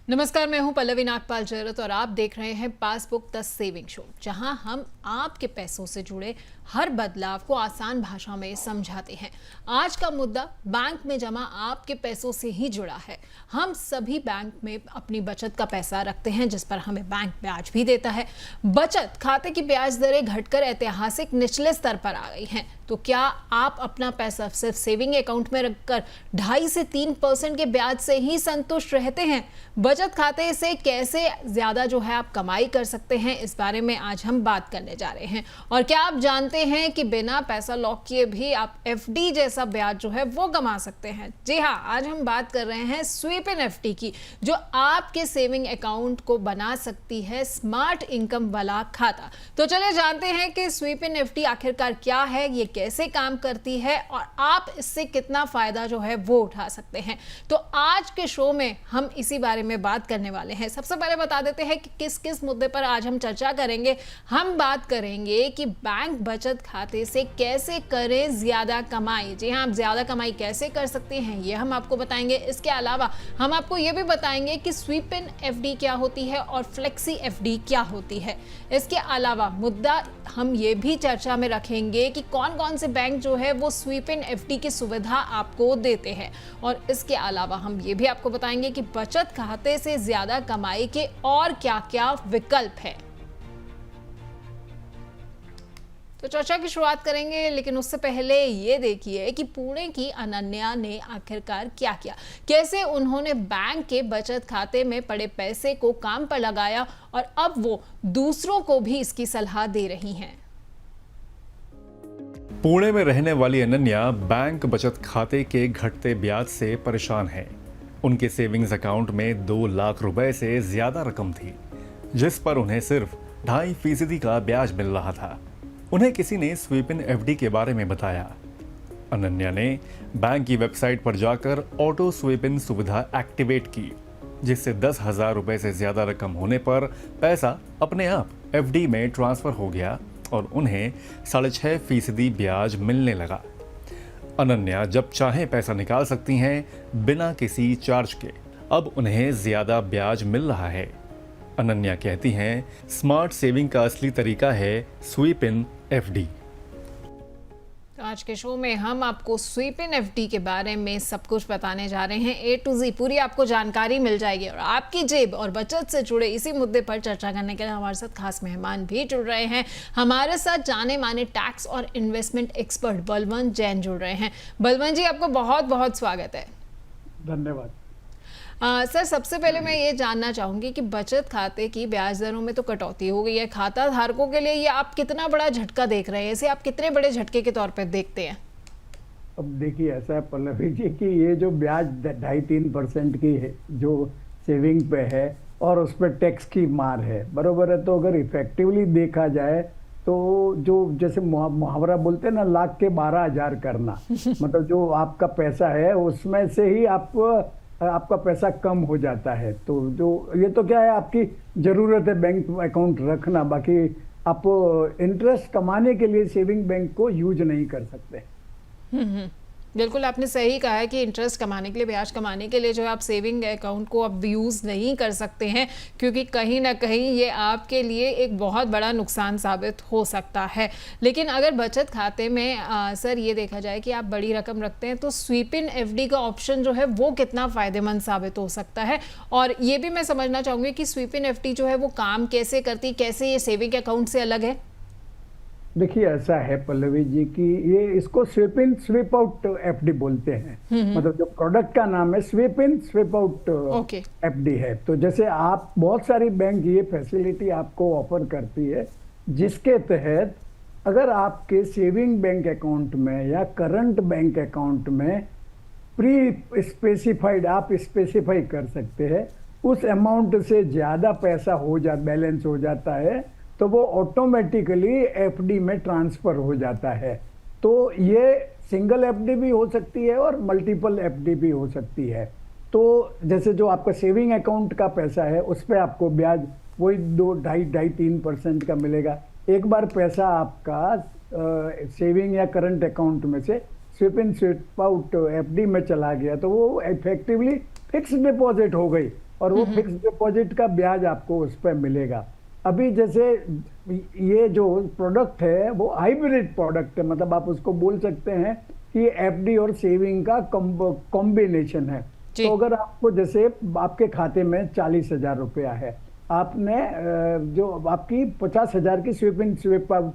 नमस्कार, मैं हूं पल्लवी नागपाल जयरत और आप देख रहे हैं पासबुक द सेविंग शो, जहां हम आपके पैसों से जुड़े हर बदलाव को आसान भाषा में समझाते हैं। आज का मुद्दा बैंक में जमा आपके पैसों से ही जुड़ा है। हम सभी बैंक में अपनी बचत का पैसा रखते हैं, जिस पर हमें बैंक ब्याज भी देता है। बचत खाते की ब्याज दरें घटकर ऐतिहासिक निचले स्तर पर आ गई हैं। तो क्या आप अपना पैसा सिर्फ सेविंग अकाउंट में रखकर 2.5 से 3% के ब्याज से ही संतुष्ट रहते हैं? बचत खाते से कैसे ज्यादा जो है आप कमाई कर सकते हैं, इस बारे में आज हम बात करने जा रहे हैं। और क्या आप जानते हैं कि बिना पैसा लॉक किए भी आप एफडी जैसा ब्याज जो है वो कमा सकते हैं? जी हाँ, आज हम बात कर रहे हैं स्वीप इन एफडी की, जो आपके सेविंग अकाउंट को बना सकती है स्मार्ट इनकम वाला खाता। तो चलिए जानते हैं कि स्वीप इन एफडी आखिरकार क्या है, ये कैसे काम करती है और आप इससे कितना फायदा जो है वो उठा सकते हैं। तो आज के शो में हम इसी बारे में बात करने वाले हैं। सबसे पहले बता देते हैं कि किस किस मुद्दे पर आज हम चर्चा करेंगे। हम बात करेंगे कि बैंक बचत खाते से कैसे करें ज्यादा कमाई। जी हाँ, आप ज्यादा कमाई कैसे कर सकते हैं ये हम आपको बताएंगे। इसके अलावा हम आपको ये भी बताएंगे कि स्वीप इन एफडी क्या होती है और फ्लेक्सी एफडी क्या होती है। इसके अलावा मुद्दा हम ये भी चर्चा में रखेंगे कि कौन कौन से बैंक जो है वो स्वीप इन एफडी की सुविधा आपको देते हैं। और इसके अलावा हम ये भी आपको बताएंगे कि बचत खाते से ज्यादा कमाई के और क्या-क्या विकल्प है। तो चर्चा की शुरुआत करेंगे, लेकिन उससे पहले ये देखिए कि पुणे की अनन्या ने आखिरकार क्या किया, कैसे उन्होंने बैंक के बचत खाते में पड़े पैसे को काम पर लगाया और अब वो दूसरों को भी इसकी सलाह दे रही हैं। पुणे में रहने वाली अनन्या बैंक बचत खाते के घटते ब्याज से परेशान है। उनके सेविंग्स अकाउंट में 2 लाख रुपए से ज्यादा रकम थी, जिस पर उन्हें सिर्फ 2.5% का ब्याज मिल रहा था। उन्हें किसी ने स्वीप इन एफडी के बारे में बताया। अनन्या ने बैंक की वेबसाइट पर जाकर ऑटो स्वीप इन सुविधा एक्टिवेट की, जिससे 10,000 रुपए से ज्यादा रकम होने पर पैसा अपने आप एफडी में ट्रांसफर हो गया और उन्हें 6.5% ब्याज मिलने लगा। अनन्या जब चाहे पैसा निकाल सकती हैं बिना किसी चार्ज के। अब उन्हें ज्यादा ब्याज मिल रहा है। अनन्या कहती हैं, स्मार्ट सेविंग का असली तरीका है स्वीप इन एफडी। आज के शो में हम आपको स्वीप इन एफडी के बारे में सब कुछ बताने जा रहे हैं। A to Z पूरी आपको जानकारी मिल जाएगी और आपकी जेब और बचत से जुड़े इसी मुद्दे पर चर्चा करने के लिए हमारे साथ खास मेहमान भी जुड़ रहे हैं। हमारे साथ जाने माने टैक्स और इन्वेस्टमेंट एक्सपर्ट बलवंत जैन जुड़ रहे हैं। बलवंत जी, आपको बहुत बहुत स्वागत है। धन्यवाद। सर, सबसे पहले मैं ये जानना चाहूंगी कि बचत खाते की ब्याज दरों में तो कटौती हो गई है, खाता धारकों के लिए ये आप कितना बड़ा झटका देख रहे हैं? इसे आप कितने बड़े झटके के तौर पर देखते हैं? अब देखिए, ऐसा है पल्लवी जी कि ये जो ब्याज 2.5-3% की है जो सेविंग पे है और उस पर टैक्स की मार है, बरोबर है। तो अगर इफेक्टिवली देखा जाए तो जो जैसे मुहावरा बोलते हैं ना, लाख के 12,000 करना मतलब जो आपका पैसा है उसमें से ही आपका पैसा कम हो जाता है। तो जो ये तो क्या है, आपकी जरूरत है बैंक अकाउंट रखना, बाकी आप इंटरेस्ट कमाने के लिए सेविंग बैंक को यूज नहीं कर सकते। बिल्कुल आपने सही कहा है कि इंटरेस्ट कमाने के लिए, ब्याज कमाने के लिए जो है आप सेविंग अकाउंट को अब यूज़ नहीं कर सकते हैं, क्योंकि कहीं ना कहीं ये आपके लिए एक बहुत बड़ा नुकसान साबित हो सकता है। लेकिन अगर बचत खाते में सर ये देखा जाए कि आप बड़ी रकम रखते हैं, तो स्वीप इन एफडी का ऑप्शन जो है वो कितना फ़ायदेमंद साबित हो सकता है? और ये भी मैं समझना चाहूँगी कि स्वीप इन एफडी जो है वो काम कैसे करती, कैसे ये सेविंग अकाउंट से अलग है? देखिए, ऐसा है पल्लवी जी कि ये इसको SVEEP in sweep out FD बोलते हैं। मतलब जो प्रोडक्ट का नाम है SVEEP in sweep out FD है। तो जैसे आप बहुत सारी बैंक ये फैसिलिटी आपको ऑफर करती है, जिसके तहत अगर आपके सेविंग बैंक अकाउंट में या करंट बैंक अकाउंट में प्री स्पेसिफाइड आप स्पेसिफाई कर सकते हैं, उस अमाउंट से ज़्यादा पैसा बैलेंस हो जाता है, तो वो ऑटोमेटिकली एफडी में ट्रांसफर हो जाता है। तो ये सिंगल एफडी भी हो सकती है और मल्टीपल एफडी भी हो सकती है। तो जैसे जो आपका सेविंग अकाउंट का पैसा है उस पर आपको ब्याज वही 2.5-3% का मिलेगा। एक बार पैसा आपका सेविंग या करंट अकाउंट में से SVEEP in sweep out FD में चला गया तो वो इफेक्टिवली फिक्स डिपॉजिट हो गई। और वो फिक्स डिपॉजिट का ब्याज आपको उस पर मिलेगा। अभी जैसे ये जो प्रोडक्ट है वो हाइब्रिड प्रोडक्ट है, मतलब आप उसको बोल सकते हैं कि एफडी और सेविंग का कॉम्बिनेशन है। तो अगर आपको जैसे आपके खाते में 40,000 रुपया है, आपने जो आपकी 50,000 की SVEEP in sweep out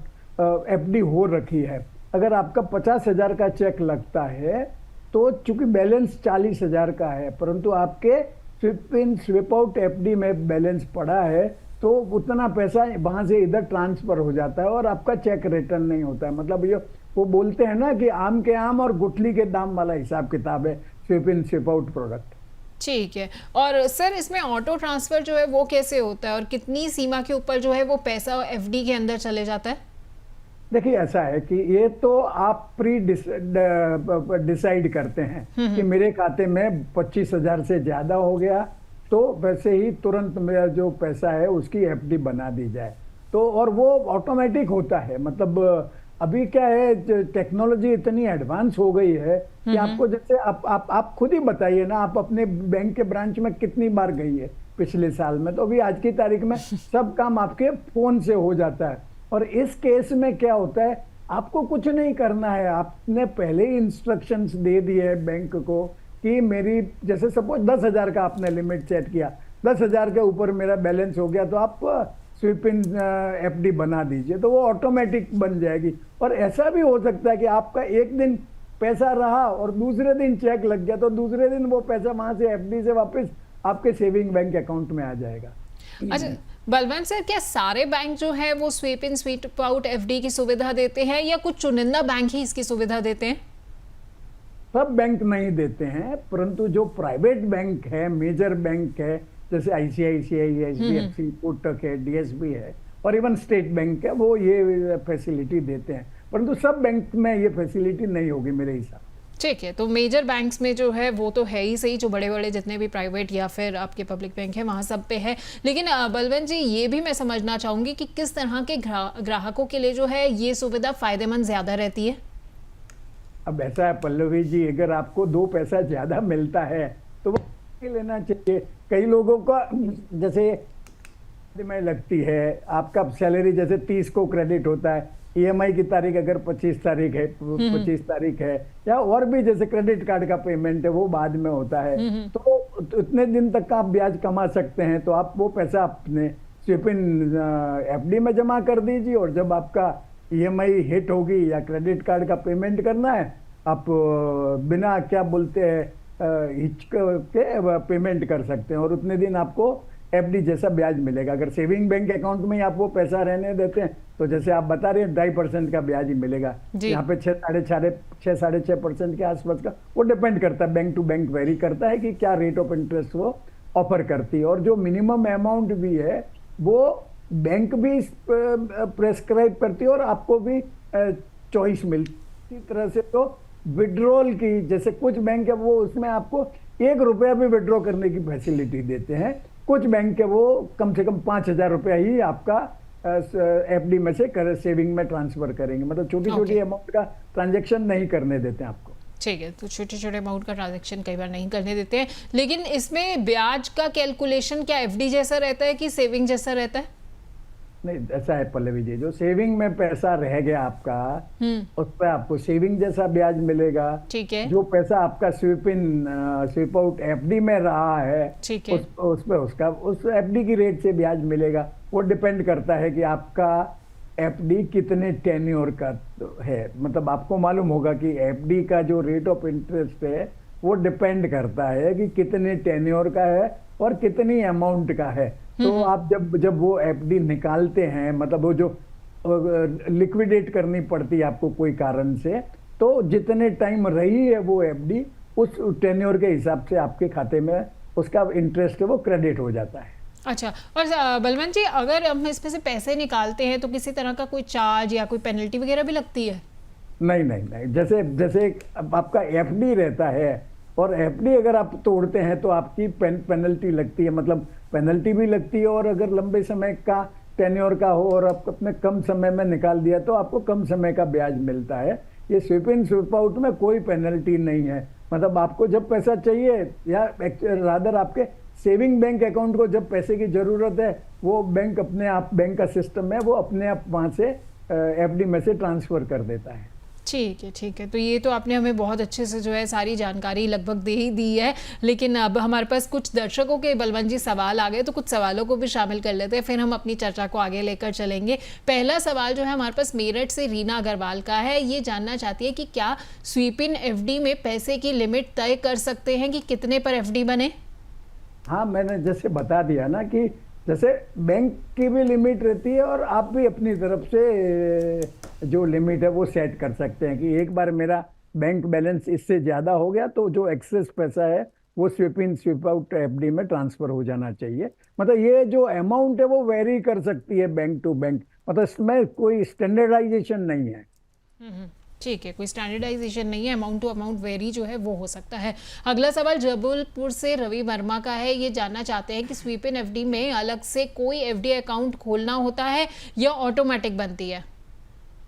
FD हो रखी है, अगर आपका 50,000 का चेक लगता है तो चूंकि बैलेंस 40,000 का है, परंतु आपके SVEEP in sweep out FD में बैलेंस पड़ा है, तो उतना पैसा वहां से इधर ट्रांसफर हो जाता है और आपका चेक रिटर्न नहीं होता है। मतलब ये वो बोलते हैं ना कि आम के आम और गुठली के दाम वाला हिसाब किताब है SVEEP in sweep out product. ठीक है। और सर इसमें ऑटो ट्रांसफर जो है वो कैसे होता है और कितनी सीमा के ऊपर जो है वो पैसा एफडी के अंदर चले जाता है? देखिए ऐसा है कि ये तो आप प्री डिसाइड करते हैं कि मेरे खाते में 25,000 से ज्यादा हो गया तो वैसे ही तुरंत मेरा जो पैसा है उसकी एफडी बना दी जाए। तो और वो ऑटोमेटिक होता है। मतलब अभी क्या है, टेक्नोलॉजी इतनी एडवांस हो गई है कि आपको जैसे आप खुद ही बताइए ना, आप अपने बैंक के ब्रांच में कितनी बार गई है पिछले साल में, तो अभी आज की तारीख में सब काम आपके फोन से हो जाता है। और इस केस में क्या होता है, आपको कुछ नहीं करना है, आपने पहले ही इंस्ट्रक्शंस दे दिए है बैंक को कि मेरी जैसे सपोज 10,000 का आपने लिमिट सेट किया, 10,000 के ऊपर मेरा बैलेंस हो गया तो आप स्वीप इन एफडी बना दीजिए, तो वो ऑटोमेटिक बन जाएगी। और ऐसा भी हो सकता है कि आपका एक दिन पैसा रहा और दूसरे दिन चेक लग गया, तो दूसरे दिन वो पैसा वहां से एफडी से वापस आपके सेविंग बैंक अकाउंट में आ जाएगा। अच्छा बलवंत सर, क्या सारे बैंक जो है वो SVEEP in sweep out FD की सुविधा देते हैं या कुछ चुनिंदा बैंक ही इसकी सुविधा देते हैं? सब बैंक नहीं देते हैं, परंतु जो प्राइवेट बैंक है, मेजर बैंक है, जैसे आईसीआईसीआई है, एचडीएफसी, कोटक है, डीएसबी है और इवन स्टेट बैंक है, वो ये फैसिलिटी देते हैं। परंतु सब बैंक में ये फैसिलिटी नहीं होगी मेरे हिसाब। ठीक है, तो मेजर बैंक्स में जो है वो तो है ही सही, जो बड़े बड़े जितने भी प्राइवेट या फिर आपके पब्लिक बैंक है वहाँ सब पे है। लेकिन बलवंत जी, ये भी मैं समझना चाहूँगी कि किस तरह के ग्राहकों के लिए जो है ये सुविधा फायदेमंद ज़्यादा रहती है? अब ऐसा है पल्लवी जी, अगर आपको 2 पैसा ज़्यादा मिलता है तो वो लेना चाहिए। कई लोगों का जैसे में लगती है, आपका सैलरी जैसे 30 को क्रेडिट होता है, ईएमआई की तारीख अगर 25 तारीख है, 25 तारीख है, या और भी जैसे क्रेडिट कार्ड का पेमेंट है वो बाद में होता है, तो उतने दिन तक का आप ब्याज कमा सकते हैं। तो आप वो पैसा अपने स्वीप इन एफडी में जमा कर दीजिए और जब आपका ईएमआई हिट होगी या क्रेडिट कार्ड का पेमेंट करना है, आप बिना क्या बोलते हैं हिचक के पेमेंट कर सकते हैं और उतने दिन आपको एफडी जैसा ब्याज मिलेगा। अगर सेविंग बैंक अकाउंट में आप वो पैसा रहने देते हैं तो जैसे आप बता रहे हैं 2.5% का ब्याज ही मिलेगा, यहाँ पे 6-6.5% के आसपास का, वो डिपेंड करता है, बैंक टू बैंक वेरी करता है कि क्या रेट ऑफ इंटरेस्ट वो ऑफर करती है। और जो मिनिमम अमाउंट भी है वो बैंक भी प्रेस्क्राइब करती है और आपको भी चॉइस मिलती। इसी तरह से तो विड्रॉल की, जैसे कुछ बैंक है वो उसमें आपको 1 रुपया भी विड्रॉ करने की फैसिलिटी देते हैं, कुछ बैंक है वो कम से कम 5,000 रुपया ही आपका एफडी में से सेविंग में ट्रांसफर करेंगे। मतलब छोटी छोटी अमाउंट का ट्रांजैक्शन नहीं करने देते हैं आपको। ठीक है, तो छोटे छोटे अमाउंट का ट्रांजैक्शन कई बार नहीं करने देते हैं। लेकिन इसमें ब्याज का कैलकुलेशन क्या एफडी जैसा रहता है कि सेविंग जैसा रहता है? नहीं, ऐसा है पल्लवी जी, जो सेविंग में पैसा रह गया आपका उस पर आपको सेविंग जैसा ब्याज मिलेगा। ठीक है। जो पैसा आपका स्वीप आउट एफडी में रहा है, ठीक है, उस पे उसका उस एफडी की रेट से ब्याज मिलेगा। वो डिपेंड करता है कि आपका एफडी कितने टेन्योर का है। मतलब आपको मालूम होगा कि एफडी का जो रेट ऑफ इंटरेस्ट है वो डिपेंड करता है कि कितने टेन्योर का है और कितनी अमाउंट का है। तो आप जब वो एफडी निकालते हैं, मतलब वो जो लिक्विडेट करनी पड़ती है आपको कोई कारण से, तो जितने टाइम रही है वो एफडी उस टेन्योर के हिसाब से आपके खाते में उसका इंटरेस्ट है वो क्रेडिट हो जाता है। अच्छा, और बलवंत जी, अगर हम इसमें से पैसे निकालते हैं तो किसी तरह का कोई चार्ज या कोई पेनल्टी वगैरह भी लगती है? नहीं नहीं नहीं, जैसे आपका एफडी रहता है और एफडी अगर आप तोड़ते हैं तो आपकी पेनल्टी लगती है। मतलब पेनल्टी भी लगती है और अगर लंबे समय का टेन्योर का हो और आप अपने कम समय में निकाल दिया तो आपको कम समय का ब्याज मिलता है। ये स्वीप इन स्वीप आउट में कोई पेनल्टी नहीं है। मतलब आपको जब पैसा चाहिए या रादर आपके सेविंग बैंक अकाउंट को जब पैसे की जरूरत है, वो बैंक अपने आप, बैंक का सिस्टम है, वो अपने आप वहां से एफडी में से ट्रांसफर कर देता है। ठीक है, ठीक है। तो ये तो आपने हमें बहुत अच्छे से जो है सारी जानकारी लगभग दे ही दी है, लेकिन अब हमारे पास कुछ दर्शकों के बलवंत जी सवाल आ गए, तो कुछ सवालों को भी शामिल कर लेते हैं, फिर हम अपनी चर्चा को आगे लेकर चलेंगे। पहला सवाल जो है हमारे पास मेरठ से रीना अग्रवाल का है। ये जानना चाहती है कि क्या स्वीप इन एफडी में पैसे की लिमिट तय कर सकते हैं कि कितने पर एफडी बने? हाँ, मैंने जैसे बता दिया ना कि जैसे बैंक की भी लिमिट रहती है और आप भी अपनी तरफ से जो लिमिट है वो सेट कर सकते हैं कि एक बार मेरा बैंक बैलेंस इससे ज़्यादा हो गया तो जो एक्सेस पैसा है वो SVEEP in sweep out FD में ट्रांसफर हो जाना चाहिए। मतलब ये जो अमाउंट है वो वेरी कर सकती है बैंक टू बैंक, मतलब इसमें कोई स्टैंडर्डाइजेशन नहीं है। ठीक है, कोई स्टैंडर्डाइजेशन नहीं है, अमाउंट टू अमाउंट वेरी जो है वो हो सकता है। अगला सवाल जबलपुर से रवि वर्मा का है। ये जानना चाहते हैं कि स्वीप इन एफडी में अलग से कोई एफडी अकाउंट खोलना होता है या ऑटोमेटिक बनती है?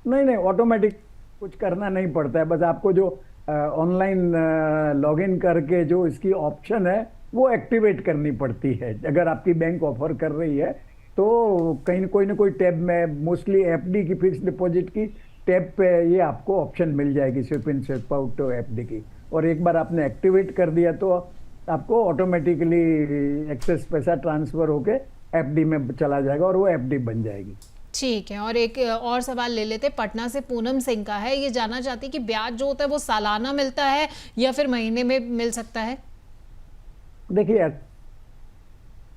नहीं, ऑटोमेटिक कुछ करना नहीं पड़ता है, बस आपको जो ऑनलाइन लॉगिन करके जो इसकी ऑप्शन है वो एक्टिवेट करनी पड़ती है। अगर आपकी बैंक ऑफर कर रही है तो कहीं कोई ना कोई टैब में, मोस्टली एफडी की, फिक्स डिपॉजिट की टैब पे ये आपको ऑप्शन मिल जाएगी SVEEP in sweep out FD की, और एक बार आपने एक्टिवेट कर दिया तो आपको ऑटोमेटिकली एक्सेस पैसा ट्रांसफर होके एफडी में चला जाएगा और वो एफडी बन जाएगी। ठीक है, और एक और सवाल ले लेते, पटना से पूनम सिंह का है। ये जानना चाहती है कि ब्याज जो होता है वो सालाना मिलता है या फिर महीने में मिल सकता है? देखिए,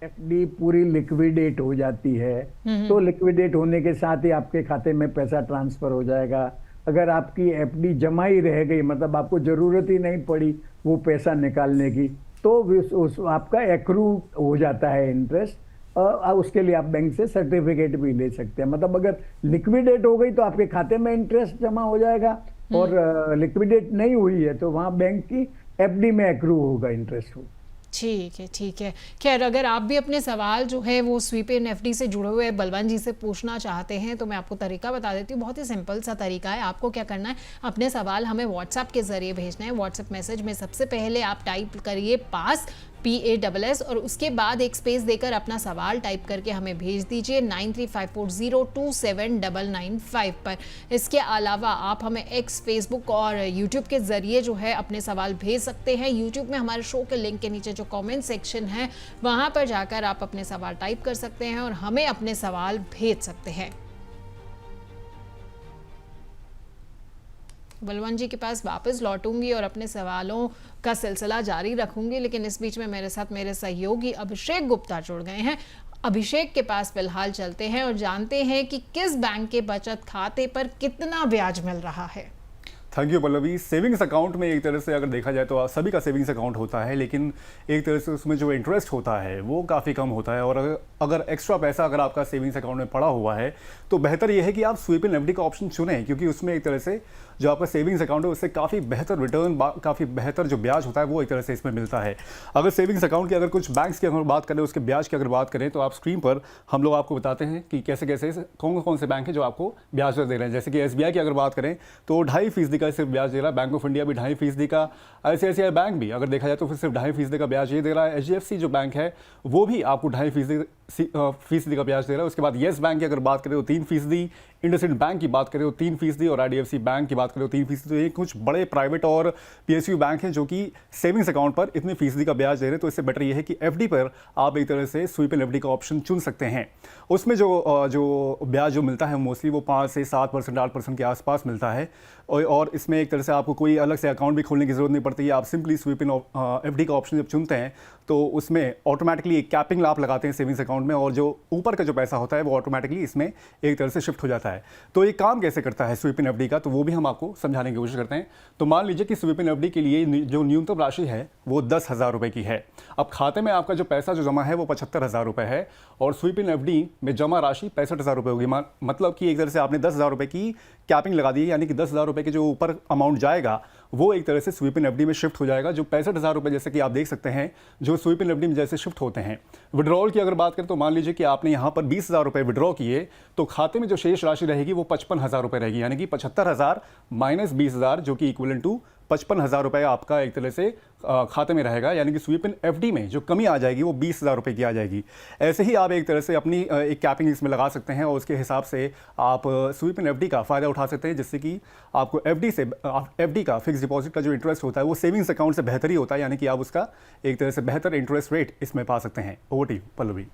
एफडी पूरी लिक्विडेट हो जाती है तो लिक्विडेट होने के साथ ही आपके खाते में पैसा ट्रांसफर हो जाएगा। अगर आपकी एफडी जमा ही रह गई, मतलब आपको जरूरत ही नहीं पड़ी वो पैसा निकालने की, तो उस आपका एक्रू हो जाता है इंटरेस्ट, उसके लिए आप बैंक से सर्टिफिकेट भी ले सकते हैं। मतलब अगर लिक्विडेट हो गई तो आपके खाते में इंटरेस्ट जमा हो जाएगा, और लिक्विडेट नहीं हुई है तो वहां बैंक की एफडी में एक्रू होगा इंटरेस्ट हो। ठीक है, ठीक है। खैर, अगर आप भी अपने सवाल जो है वो स्वीप इन एफडी से जुड़े हुए बलवंत जी से पूछना चाहते हैं तो मैं आपको तरीका बता देती हूँ। बहुत ही सिंपल सा तरीका है। आपको क्या करना है, अपने सवाल हमें व्हाट्सएप के जरिए भेजना है। व्हाट्सएप मैसेज में सबसे पहले आप टाइप करिए पास, PASS, और उसके बाद एक स्पेस देकर अपना सवाल टाइप करके हमें भेज दीजिए 9354027995 पर। इसके अलावा आप हमें एक्स, फेसबुक और यूट्यूब के जरिए जो है अपने सवाल भेज सकते हैं। यूट्यूब में हमारे शो के लिंक के नीचे जो कमेंट सेक्शन है वहां पर जाकर आप अपने सवाल टाइप कर सकते हैं और हमें अपने सवाल भेज सकते हैं। बलवंत जी के पास वापस लौटूंगी और अपने सवालों का सिलसिला जारी रखूंगी, लेकिन इस बीच में मेरे साथ मेरे सहयोगी अभिषेक गुप्ता जुड़ गए हैं। अभिषेक के पास फिलहाल चलते हैं और जानते हैं कि किस बैंक के बचत खाते पर कितना ब्याज मिल रहा है। Thank you Pallavi. Savings account में एक तरह से अगर देखा जाए तो सभी का सेविंग्स अकाउंट होता है, लेकिन एक तरह से उसमें जो इंटरेस्ट होता है वो काफ़ी कम होता है, और अगर एक्स्ट्रा पैसा अगर आपका सेविंग्स अकाउंट में पड़ा हुआ है तो बेहतर यह है कि आप स्वीप इन एफडी का ऑप्शन चुनें, क्योंकि उसमें एक तरह से जो आपका सेविंग्स अकाउंट है उससे काफ़ी बेहतर रिटर्न, काफ़ी बेहतर जो ब्याज होता है वो एक तरह से इसमें मिलता है। अगर सेविंग्स अकाउंट की अगर कुछ बैंक्स की अगर बात करें, उसके ब्याज की अगर बात करें, तो आप स्क्रीन पर हम लोग आपको बताते हैं कि कैसे कैसे कौन कौन से बैंक हैं जो आपको ब्याज दे रहे हैं। जैसे कि SBI की अगर बात करें तो 2.5% का सिर्फ ब्याज दे रहा है, बैंक ऑफ इंडिया भी 2.5% का, ICICI बैंक भी अगर देखा जाए तो फिर सिर्फ 2.5% का ब्याज ये दे रहा है। HDFC जो बैंक है वो भी आपको 2.5% का ब्याज दे रहा है। उसके बाद येस बैंक की अगर बात करें तो 3%, इंडसइंड बैंक की बात करें तो 3%, और IDFC बैंक की बात करें तो 3%। तो ये कुछ बड़े प्राइवेट और PSU बैंक हैं जो कि सेविंग्स अकाउंट पर इतने फीसदी का ब्याज दे रहे हैं। तो इससे बेटर ये है कि FD पर आप एक तरह से स्वीप इन एफडी का ऑप्शन चुन सकते हैं। उसमें जो ब्याज जो मिलता है मोस्टली वो 5 से 7%, 8% के आसपास मिलता है, और इसमें एक तरह से आपको कोई अलग से अकाउंट भी खोलने की जरूरत नहीं पड़ती है। आप सिंपली स्वीप इन एफडी का ऑप्शन जब चुनते हैं तो उसमें ऑटोमेटिकली एक कैपिंग आप लगाते हैं सेविंग्स अकाउंट में, और जो ऊपर का जो पैसा होता है वो ऑटोमेटिकली इसमें एक तरह से शिफ्ट हो जाता है। तो ये काम कैसे करता है स्वीप इन एफडी का, तो वो भी हम आपको समझाने की कोशिश करते हैं। तो मान लीजिए कि स्वीप इन एफडी के लिए जो न्यूनतम राशि है वो 10,000 रुपये की है। अब खाते में आपका जो पैसा जो जमा है वो 75,000 रुपये है, और स्वीप इन एफडी में जमा राशि 65,000 रुपये होगी। मतलब कि एक तरह से आपने 10,000 रुपये की कैपिंग लगा दी है, यानी कि 10,000 रुपये के जो ऊपर अमाउंट जाएगा वो एक तरह से स्वीप इन एफडी में शिफ्ट हो जाएगा। जो 65,000 रुपये जैसे कि आप देख सकते हैं जो स्वीप इन एफडी में जैसे शिफ्ट होते हैं। विड्रॉल की अगर बात करें तो मान लीजिए कि आपने यहाँ पर 20,000 रुपये विड्रॉ किए, तो खाते में जो शेष राशि रहेगी वो 55,000 रुपये रहेगी, यानी कि 75,000 माइनस 20,000 जो कि इक्वल टू 55,000 रुपये आपका एक तरह से खाते में रहेगा, यानी कि स्वीप इन एफडी में जो कमी आ जाएगी वो 20,000 रुपये की आ जाएगी। ऐसे ही आप एक तरह से अपनी एक कैपिंग इसमें लगा सकते हैं और उसके हिसाब से आप स्वीप इन एफडी का फ़ायदा उठा सकते हैं, जिससे कि आपको एफडी का फिक्स डिपॉजिट का जो इंटरेस्ट होता है वो सेविंग्स अकाउंट से बेहतर ही होता है, यानी कि आप उसका एक तरह से बेहतर इंटरेस्ट रेट इसमें पा सकते हैं। Over to you Pallavi.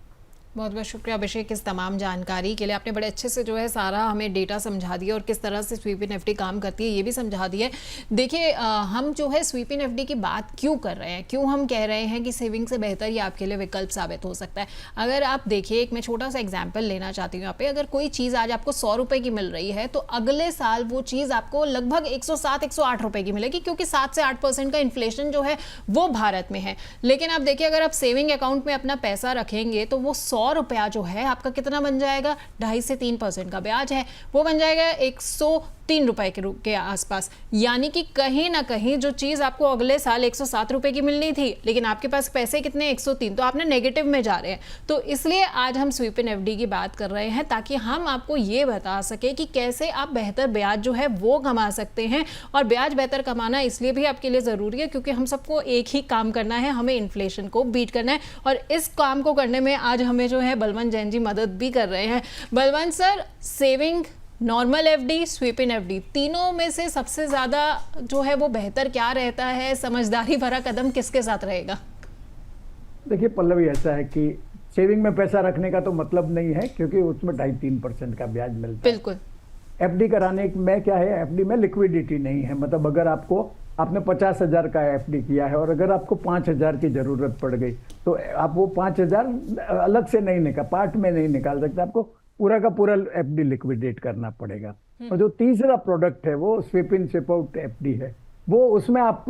बहुत बहुत शुक्रिया अभिषेक इस तमाम जानकारी के लिए। आपने बड़े अच्छे से जो है सारा हमें डेटा समझा दिया और किस तरह से स्वीप इन एफडी काम करती है ये भी समझा दिया है। देखिए हम जो है स्वीप इन एफडी की बात क्यों कर रहे हैं, क्यों हम कह रहे हैं कि सेविंग से बेहतर ये आपके लिए विकल्प साबित हो सकता है। अगर आप देखिए, एक मैं छोटा सा एग्जाम्पल लेना चाहती हूँ यहाँ पे। अगर कोई चीज़ आज आपको 100 रुपये की मिल रही है तो अगले साल वो चीज़ आपको लगभग 107-108 रुपये की मिलेगी, क्योंकि 7 से 8% का इन्फ्लेशन जो है वो भारत में है। लेकिन आप देखिए, अगर आप सेविंग अकाउंट में अपना पैसा रखेंगे तो वो 100 रुपया जो है आपका कितना बन जाएगा, 2.5 से 3% का ब्याज है, वो बन जाएगा 103 रुपए के आसपास। यानी कि कहीं ना कहीं जो चीज़ आपको अगले साल 107 रुपए की मिलनी थी, लेकिन आपके पास पैसे कितने 103, तो आपने नेगेटिव में जा रहे हैं। तो इसलिए आज हम स्वीप इन एफडी की बात कर रहे हैं, ताकि हम आपको ये बता सके कि कैसे आप बेहतर ब्याज जो है वो कमा सकते हैं। और ब्याज बेहतर कमाना इसलिए भी आपके लिए ज़रूरी है क्योंकि हम सबको एक ही काम करना है, हमें इन्फ्लेशन को बीट करना है। और इस काम को करने में आज हमें जो है बलवंत जैन जी मदद भी कर रहे हैं। Balwant sir, saving, normal FD, sweep in FD, तीनों में से सबसे ज़्यादा जो है वो बेहतर क्या रहता है, समझदारी भरा कदम किसके साथ रहेगा? देखिए पल्लवी, ऐसा है कि सेविंग में पैसा रखने का तो मतलब नहीं है, क्योंकि उसमें 2.5-3% का ब्याज मिलता है। बिल्कुल। एफडी कराने में क्या है, एफडी में लिक्विडिटी नहीं है। मतलब अगर आपने 50,000 का एफडी किया है और अगर आपको 5,000 की जरूरत पड़ गई तो आप वो 5,000 अलग से नहीं पार्ट में नहीं निकाल सकते, आपको पूरा का पूरा एफडी लिक्विडेट करना पड़ेगा। और जो तीसरा प्रोडक्ट है वो SVEEP in sweep out FD है। वो उसमें आप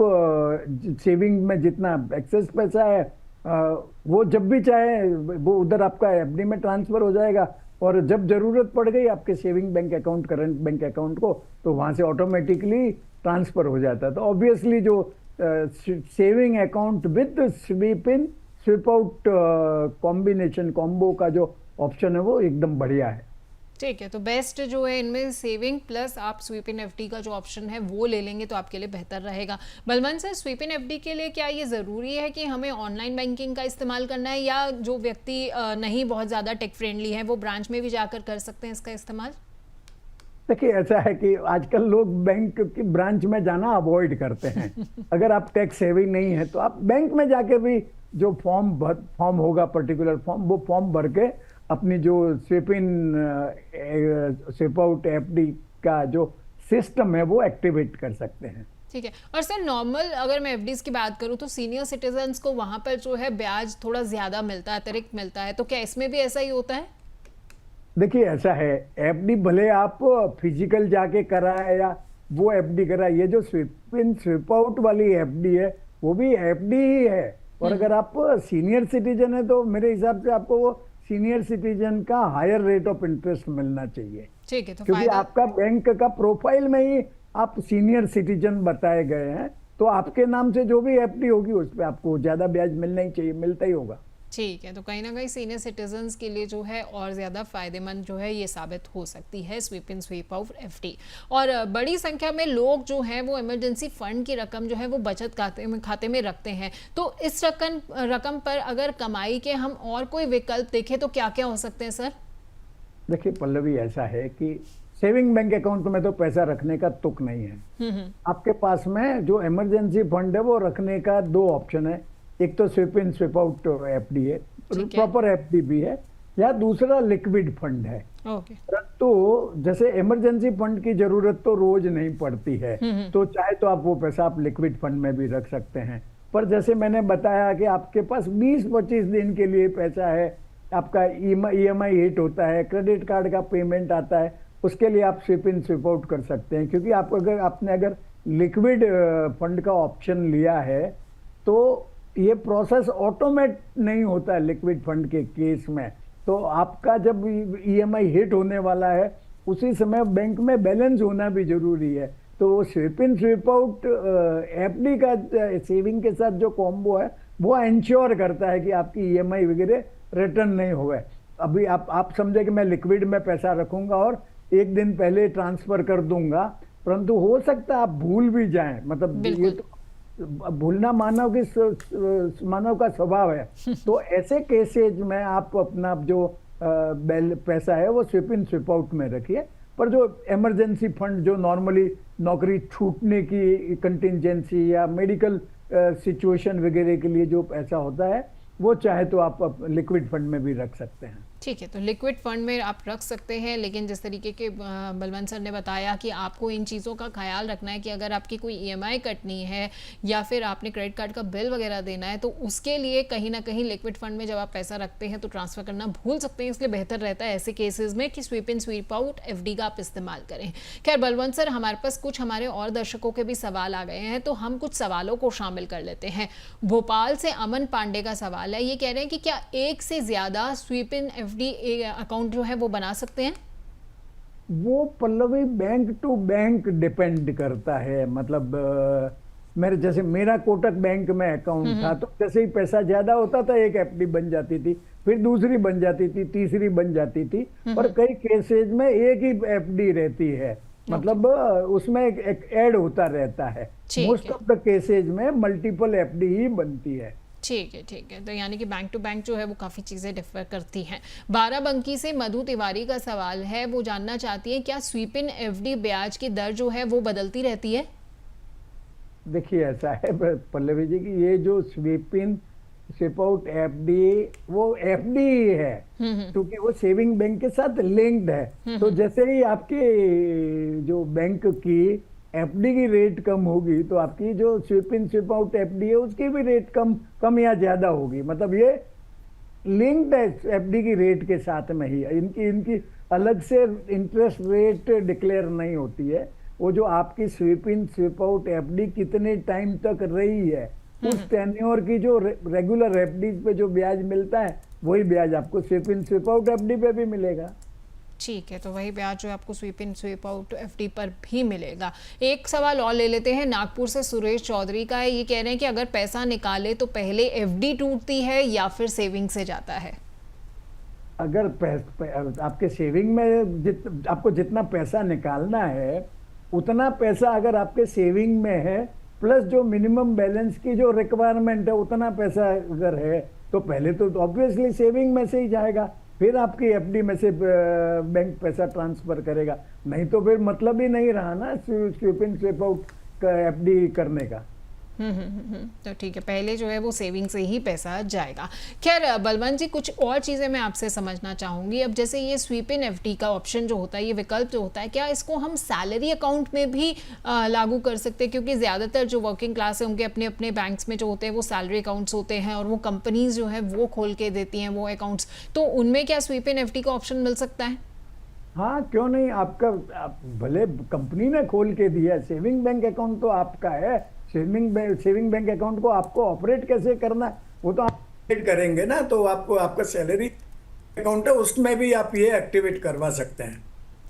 सेविंग में जितना एक्सेस पैसा है वो जब भी चाहे वो उधर आपका एफडी में ट्रांसफर हो जाएगा, और जब जरूरत पड़ गई आपके saving bank account, current bank account को, तो वहां से ऑटोमेटिकली ट्रांसफर हो जाता है। तो ऑब्वियसली जो saving account with sweep in sweep out combination combo का जो ऑप्शन है वो एकदम बढ़िया है। ठीक है, तो बेस्ट जो है इनमें सेविंग प्लस आप स्वीप इन एफडी का जो ऑप्शन है वो ले लेंगे तो आपके लिए बेहतर रहेगा। Balwant sir, SVEEP in FD के लिए क्या ये ज़रूरी है कि हमें ऑनलाइन बैंकिंग का इस्तेमाल करना है, या जो व्यक्ति नहीं बहुत ज़्यादा टेक फ्रेंडली है वो ब्रांच में भी जाकर कर सकते हैं इसका इस्तेमाल? देखिए ऐसा है कि आजकल लोग बैंक की ब्रांच में जाना अवॉइड करते हैं। अगर आप टैक्स सेविंग नहीं है तो आप बैंक में जाके भी जो फॉर्म होगा, पर्टिकुलर फॉर्म, वो फॉर्म भर के अपनी जो SVEEP in sweep out FD का जो सिस्टम है वो एक्टिवेट कर सकते हैं। ठीक है। और सर, नॉर्मल अगर मैं एफडीज की बात करूं तो सीनियर सिटीजन्स को वहां पर जो है ब्याज थोड़ा ज्यादा मिलता है, अतिरिक्त मिलता है, तो क्या इसमें भी ऐसा ही होता है? देखिए ऐसा है, एफडी भले आप फिजिकल जाके कराए या वो एफडी कराए, ये जो स्वीप इन स्वीप आउट वाली एफडी है वो भी एफडी ही है। और अगर आप सीनियर सिटीजन है तो मेरे हिसाब से आपको वो सीनियर सिटीजन का हायर रेट ऑफ इंटरेस्ट मिलना चाहिए। ठीक है, तो क्योंकि आपका बैंक का प्रोफाइल में ही आप सीनियर सिटीजन बताए गए हैं, तो आपके नाम से जो भी एफडी होगी उस पर आपको ज्यादा ब्याज मिलना ही चाहिए, मिलता ही होगा। ठीक है, तो कहीं ना कहीं सीनियर सिटीजन्स के लिए जो है और ज़्यादा फायदेमंद जो है ये साबित हो सकती है SVEEP in sweep out FD. और बड़ी संख्या में लोग जो हैं वो इमरजेंसी फंड की रकम जो है वो बचत खाते में रखते हैं। तो इस रकम पर अगर कमाई के हम और कोई विकल्प देखें तो क्या क्या हो सकते हैं सर? देखिए पल्लवी, ऐसा है कि सेविंग बैंक अकाउंट में तो पैसा रखने का तुक नहीं है। आपके पास में जो इमरजेंसी फंड है वो रखने का दो ऑप्शन है, एक तो SVEEP in sweep out FD है, प्रॉपर एफडी भी है, या दूसरा लिक्विड फंड है। तो जैसे इमरजेंसी फंड की जरूरत तो रोज नहीं पड़ती है, तो चाहे तो आप वो पैसा आप लिक्विड फंड में भी रख सकते हैं। पर जैसे मैंने बताया कि आपके पास 20-25 दिन के लिए पैसा है, आपका ईएमआई हिट होता है, क्रेडिट कार्ड का पेमेंट आता है, उसके लिए आप स्वीप इन स्वीप आउट कर सकते हैं। क्योंकि आपने अगर लिक्विड फंड का ऑप्शन लिया है तो ये प्रोसेस ऑटोमेट नहीं होता है लिक्विड फंड के केस में। तो आपका जब ईएमआई हिट होने वाला है उसी समय बैंक में बैलेंस होना भी जरूरी है। तो SVEEP in sweep out FD का सेविंग के साथ जो कॉम्बो है वो इंश्योर करता है कि आपकी ईएमआई वगैरह रिटर्न नहीं हुए। अभी आप समझे कि मैं लिक्विड में पैसा रखूंगा और एक दिन पहले ट्रांसफर कर दूंगा, परंतु हो सकता है आप भूल भी जाएं, मतलब ये बिल्कुल। तो भूलना मानव का स्वभाव है। तो ऐसे केसेज में आप अपना जो पैसा है वो स्विप इन स्विप आउट में रखिए, पर जो इमरजेंसी फंड, जो नॉर्मली नौकरी छूटने की कंटिंजेंसी या मेडिकल सिचुएशन वगैरह के लिए जो पैसा होता है, वो चाहे तो आप लिक्विड फंड में भी रख सकते हैं। ठीक है, तो लिक्विड फंड में आप रख सकते हैं, लेकिन जिस तरीके के बलवंत सर ने बताया कि आपको इन चीज़ों का ख्याल रखना है कि अगर आपकी कोई ईएमआई कटनी है या फिर आपने क्रेडिट कार्ड का बिल वगैरह देना है, तो उसके लिए कहीं ना कहीं लिक्विड फंड में जब आप पैसा रखते हैं तो ट्रांसफ़र करना भूल सकते हैं। इसलिए बेहतर रहता है ऐसे केसेस में कि SVEEP in sweep out FD का आप इस्तेमाल करें। खैर बलवंत सर, हमारे पास कुछ हमारे और दर्शकों के भी सवाल आ गए हैं, तो हम कुछ सवालों को शामिल कर लेते हैं। भोपाल से अमन पांडे का सवाल है, ये कह रहे हैं कि क्या एक से ज़्यादा स्वीप इन एफडी अकाउंट जो है वो बना सकते हैं? वो Pallavi bank to bank depend करता है। मतलब जैसे मेरा कोटक बैंक में अकाउंट था, तो जैसे ही पैसा ज्यादा होता था एक एफडी बन जाती थी, फिर दूसरी बन जाती थी, तीसरी बन जाती थी, पर कई केसेज में एक ही एफडी रहती है। मतलब उसमें एक ऐड होता रहता है। मोस्ट ऑफ द केसेज में मल्टीपल एफडी ही बनती है। ठीक है, ठीक है। तो यानी कि बैंक टू बैंक जो है वो काफ़ी चीज़ें डिफर करती हैं। बाराबंकी से मधु तिवारी का सवाल है, वो जानना चाहती है क्या स्वीप इन एफडी ब्याज की दर जो है वो बदलती रहती है? देखिए ऐसा है पल्लवी जी कि ये जो SVEEP in sweep out FD, वो एफडी है क्योंकि वो सेविंग बैंक के साथ लिंक्ड है। तो जैसे ही आपके जो बैंक की एफडी की रेट कम होगी, तो आपकी जो SVEEP in sweep out FD है उसकी भी रेट कम या ज्यादा होगी। मतलब ये लिंक्ड है एफडी की रेट के साथ में ही। इनकी अलग से इंटरेस्ट रेट डिक्लेयर नहीं होती है। वो जो आपकी SVEEP in sweep out FD कितने टाइम तक रही है, उस टेन्योर की जो रेगुलर एफडी पे जो ब्याज मिलता है, वही ब्याज आपको SVEEP in sweep out FD पे भी मिलेगा। ठीक है, तो वही ब्याज जो आपको SVEEP in sweep out FD पर भी मिलेगा। एक सवाल और ले लेते हैं, नागपुर से सुरेश चौधरी का है। ये कह रहे हैं कि अगर पैसा निकाले तो पहले एफडी टूटती है या फिर सेविंग से जाता है? अगर आपके सेविंग में आपको जितना पैसा निकालना है, उतना पैसा अगर आपके सेविंग में है, प्लस जो मिनिमम बैलेंस की जो रिक्वायरमेंट है उतना पैसा अगर है, तो पहले तो ऑब्वियसली सेविंग में से ही जाएगा, फिर आपकी एफडी में से बैंक पैसा ट्रांसफर करेगा। नहीं तो फिर मतलब ही नहीं रहा ना स्वीप इन स्वीप आउट का एफडी करने का। तो ठीक है, पहले जो है वो सेविंग से ही पैसा जाएगा। खैर बलवंत जी, कुछ और चीज़ें मैं आपसे समझना चाहूँगी। अब जैसे ये स्वीप इन एफडी का ऑप्शन जो होता है, ये विकल्प जो होता है, क्या इसको हम सैलरी अकाउंट में भी लागू कर सकते हैं? क्योंकि ज़्यादातर जो वर्किंग क्लास है उनके अपने अपने बैंक्स में जो होते हैं वो सैलरी अकाउंट्स होते हैं, और वो कंपनीज जो है वो खोल के देती हैं वो अकाउंट्स, तो उनमें क्या स्वीप इन एफडी का ऑप्शन मिल सकता है? हाँ, क्यों नहीं। भले कंपनी ने खोल के दिया, सेविंग बैंक अकाउंट तो आपका है। सेविंग बैंक अकाउंट को आपको ऑपरेट कैसे करना है वो तो आप ऑपरेट करेंगे ना, तो आपको आपका सैलरी अकाउंट है उसमें भी आप ये एक्टिवेट करवा सकते हैं।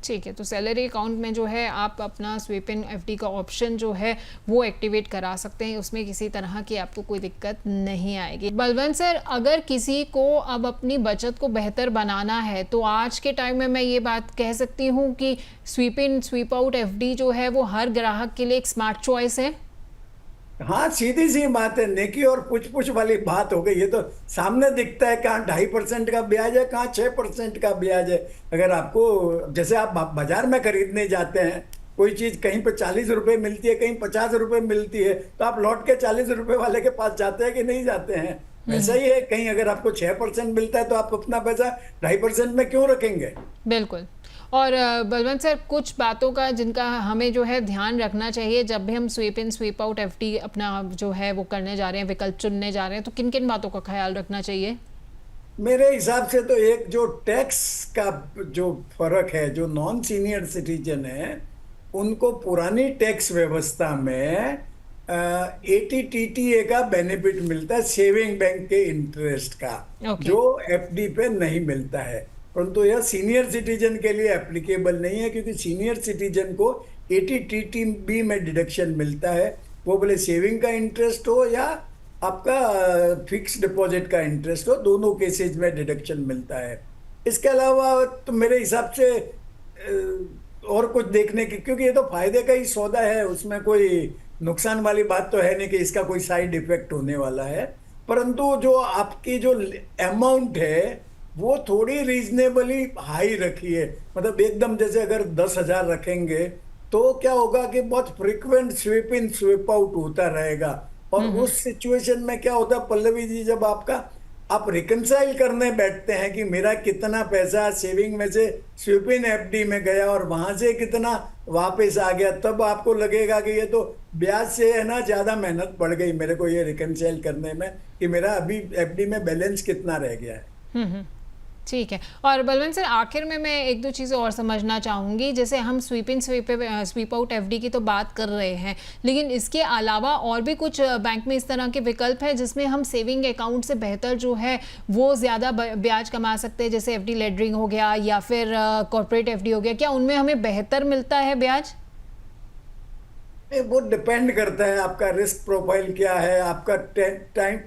ठीक है, तो सैलरी अकाउंट में जो है आप अपना स्वीप इन एफडी का ऑप्शन जो है वो एक्टिवेट करा सकते हैं, उसमें किसी तरह की आपको कोई दिक्कत नहीं आएगी। बलवंत सर, अगर किसी को अब अपनी बचत को बेहतर बनाना है, तो आज के टाइम में मैं ये बात कह सकती हूँ कि SVEEP in sweep out FD जो है वो हर ग्राहक के लिए एक स्मार्ट चॉइस है। हाँ, सीधी सी बात है, नेकी और पुछ वाली बात हो गई। ये तो सामने दिखता है, कहाँ 2.5% का ब्याज है, कहाँ 6% का ब्याज है। अगर आपको, जैसे आप बाजार में खरीदने जाते हैं, कोई चीज कहीं पे 40 रुपए मिलती है, कहीं 50 रुपए मिलती है, तो आप लौट के 40 रुपए वाले के पास जाते हैं कि नहीं जाते हैं? वैसा ही है, कहीं अगर आपको 6% मिलता है तो आप अपना पैसा 2.5% में क्यों रखेंगे? बिल्कुल। और बलवंत सर, कुछ बातों का जिनका हमें जो है ध्यान रखना चाहिए जब भी हम SVEEP in sweep out FD अपना जो है वो करने जा रहे हैं, विकल्प चुनने जा रहे हैं, तो किन किन बातों का ख्याल रखना चाहिए? मेरे हिसाब से तो एक जो टैक्स का जो फर्क है, जो नॉन सीनियर सिटीजन है उनको पुरानी टैक्स व्यवस्था में ATTTA का बेनिफिट मिलता है, सेविंग बैंक के इंटरेस्ट का, जो एफडी पे नहीं मिलता है। परंतु यह सीनियर सिटीजन के लिए एप्लीकेबल नहीं है, क्योंकि सीनियर सिटीजन को ATTB में डिडक्शन मिलता है, वो बोले सेविंग का इंटरेस्ट हो या आपका फिक्स डिपॉजिट का इंटरेस्ट हो, दोनों केसेज में डिडक्शन मिलता है। इसके अलावा तो मेरे हिसाब से और कुछ देखने की, क्योंकि ये तो फायदे का ही सौदा है, उसमें कोई नुकसान वाली बात तो है नहीं कि इसका कोई साइड इफेक्ट होने वाला है। परंतु जो आपकी जो अमाउंट है वो थोड़ी रीजनेबली हाई रखिए। मतलब एकदम जैसे अगर 10,000 रखेंगे तो क्या होगा कि बहुत frequent SVEEP in sweep out होता रहेगा। और उस सिचुएशन में क्या होता है पल्लवी जी, जब आप रिकंसाइल करने बैठते हैं कि मेरा कितना पैसा सेविंग में से स्वीप इन एफडी में गया और वहां से कितना वापस आ गया, तब आपको लगेगा कि ये तो ब्याज से है ना ज्यादा मेहनत पड़ गई मेरे को ये रिकंसाइल करने में कि मेरा अभी एफडी में बैलेंस कितना रह गया है। ठीक है। और बलवंत सर, आखिर में मैं एक दो चीज़ें और समझना चाहूँगी। जैसे हम SVEEP in sweep out FD की तो बात कर रहे हैं, लेकिन इसके अलावा और भी कुछ बैंक में इस तरह के विकल्प हैं जिसमें हम सेविंग अकाउंट से बेहतर जो है वो ज़्यादा ब्याज कमा सकते हैं, जैसे एफडी लेडरिंग हो गया या फिर कॉर्पोरेट एफडी हो गया। क्या उनमें हमें बेहतर मिलता है ब्याज? वो डिपेंड करता है आपका रिस्क प्रोफाइल क्या है, आपका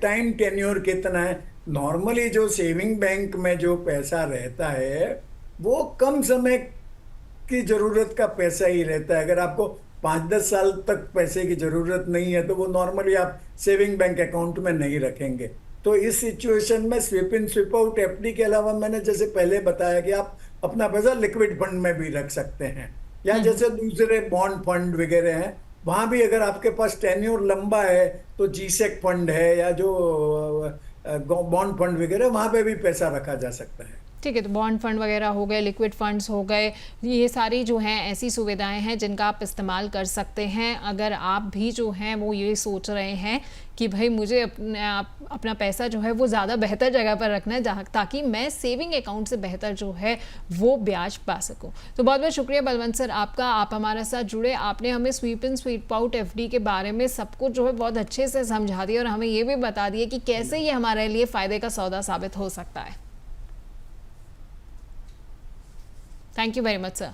टाइम टेन्योर कितना है। नॉर्मली जो सेविंग बैंक में जो पैसा रहता है वो कम समय की जरूरत का पैसा ही रहता है। अगर आपको 5-10 साल तक पैसे की जरूरत नहीं है तो वो नॉर्मली आप सेविंग बैंक अकाउंट में नहीं रखेंगे। तो इस सिचुएशन में SVEEP in sweep out FD के अलावा मैंने जैसे पहले बताया कि आप अपना पैसा लिक्विड फंड में भी रख सकते हैं, या जैसे दूसरे बॉन्ड फंड वगैरह हैं वहां भी अगर आपके पास टेन्योर लंबा है तो जीसेक फंड है या जो बॉन्ड फंड वगैरह, वहां पे भी पैसा रखा जा सकता है। ठीक है, तो बॉन्ड फंड वगैरह हो गए, लिक्विड फंड्स हो गए, ये सारी जो हैं ऐसी सुविधाएं हैं जिनका आप इस्तेमाल कर सकते हैं। अगर आप भी जो हैं वो ये सोच रहे हैं कि भाई मुझे अपना पैसा जो है वो ज़्यादा बेहतर जगह पर रखना है ताकि मैं सेविंग अकाउंट से बेहतर जो है वो ब्याज पा सकूं। तो बहुत बहुत शुक्रिया बलवंत सर आपका, आप हमारे साथ जुड़े। आपने हमें SVEEP in sweep out FD के बारे में सब कुछ जो है बहुत अच्छे से समझा दिया और हमें ये भी बता दिया कि कैसे ये हमारे लिए फ़ायदे का सौदा साबित हो सकता है। Thank you very much sir.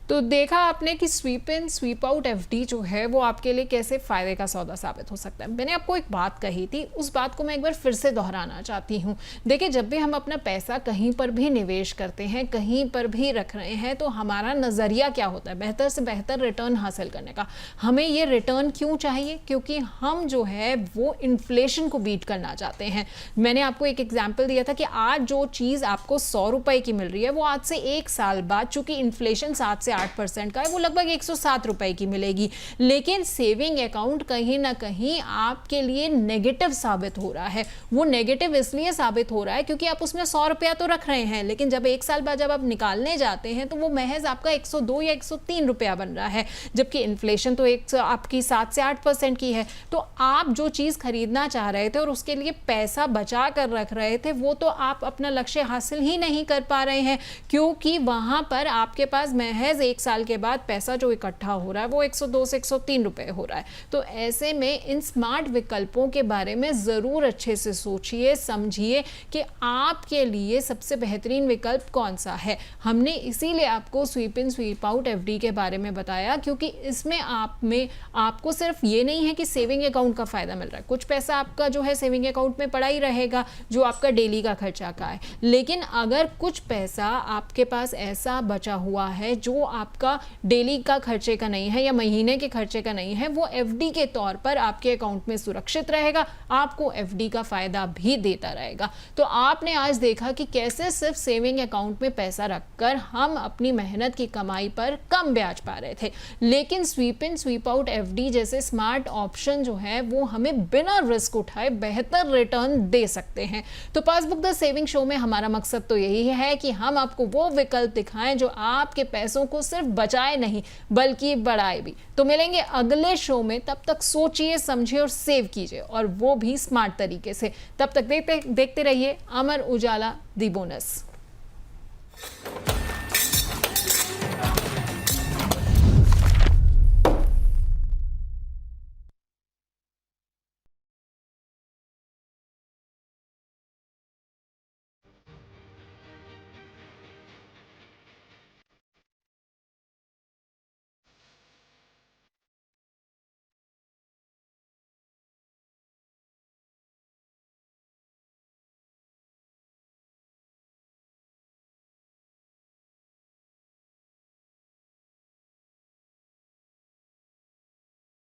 तो देखा आपने कि SVEEP in sweep out FD जो है वो आपके लिए कैसे फ़ायदे का सौदा साबित हो सकता है। मैंने आपको एक बात कही थी, उस बात को मैं एक बार फिर से दोहराना चाहती हूँ। देखिए, जब भी हम अपना पैसा कहीं पर भी निवेश करते हैं, कहीं पर भी रख रहे हैं, तो हमारा नज़रिया क्या होता है? बेहतर से बेहतर रिटर्न हासिल करने का। हमें ये रिटर्न क्यों चाहिए? क्योंकि हम जो है वो इन्फ्लेशन को बीट करना चाहते हैं। मैंने आपको एक एग्जाम्पल दिया था कि आज जो चीज़ आपको 100 रुपये की मिल रही है वो आज से 1 साल बाद, चूंकि इन्फ्लेशन 7 से 8% का है, वो लगभग 107 रुपए की मिलेगी। लेकिन सेविंग अकाउंट कहीं ना कहीं आपके लिए नेगेटिव साबित हो रहा है। वो नेगेटिव इसलिए साबित हो रहा है क्योंकि आप उसमें 100 रुपया तो रख रहे हैं, लेकिन जब 1 साल बाद जब आप निकालने जाते हैं तो वो महज आपका 102 या 103 रुपया बन रहा है, जबकि इन्फ्लेशन तो आपकी 7 से 8% की है। तो आप जो चीज़ खरीदना चाह रहे थे और उसके लिए पैसा बचा कर रख रहे थे, वो तो आप अपना लक्ष्य हासिल ही नहीं कर पा रहे हैं, क्योंकि वहां पर आपके पास महज 1 साल के बाद पैसा जो इकट्ठा हो रहा है वो 102 से 103 रुपए हो रहा है। तो ऐसे में इन स्मार्ट विकल्पों के बारे में ज़रूर अच्छे से सोचिए, समझिए कि आपके लिए सबसे बेहतरीन विकल्प कौन सा है। हमने इसीलिए आपको SVEEP in sweep out FD के बारे में बताया, क्योंकि इसमें आपको सिर्फ ये नहीं है कि सेविंग अकाउंट का फ़ायदा मिल रहा है, कुछ पैसा आपका जो है सेविंग अकाउंट में पड़ा ही रहेगा जो आपका डेली का खर्चा का है, लेकिन अगर कुछ पैसा आपके पास ऐसा बचा हुआ है जो आपका डेली का खर्चे का नहीं है या महीने के खर्चे का नहीं है, वो एफडी के तौर पर आपके अकाउंट में सुरक्षित रहेगा, आपको एफडी का फायदा भी देता रहेगा। तो आपने आज देखा कि कैसे सिर्फ सेविंग अकाउंट में पैसा रखकर हम अपनी मेहनत की कमाई पर कम ब्याज पा रहे थे, लेकिन SVEEP in sweep out FD जैसे स्मार्ट ऑप्शन जो है वो हमें बिना रिस्क उठाए बेहतर रिटर्न दे सकते हैं। तो पासबुक द सेविंग शो में हमारा मकसद तो यही है कि हम आपको वो विकल्प दिखाएं जो आपके पैसों को सिर्फ बचाए नहीं बल्कि बढ़ाए भी। तो मिलेंगे अगले शो में, तब तक सोचिए, समझिए और सेव कीजिए, और वो भी स्मार्ट तरीके से। तब तक देखते रहिए अमर उजाला दी बोनस।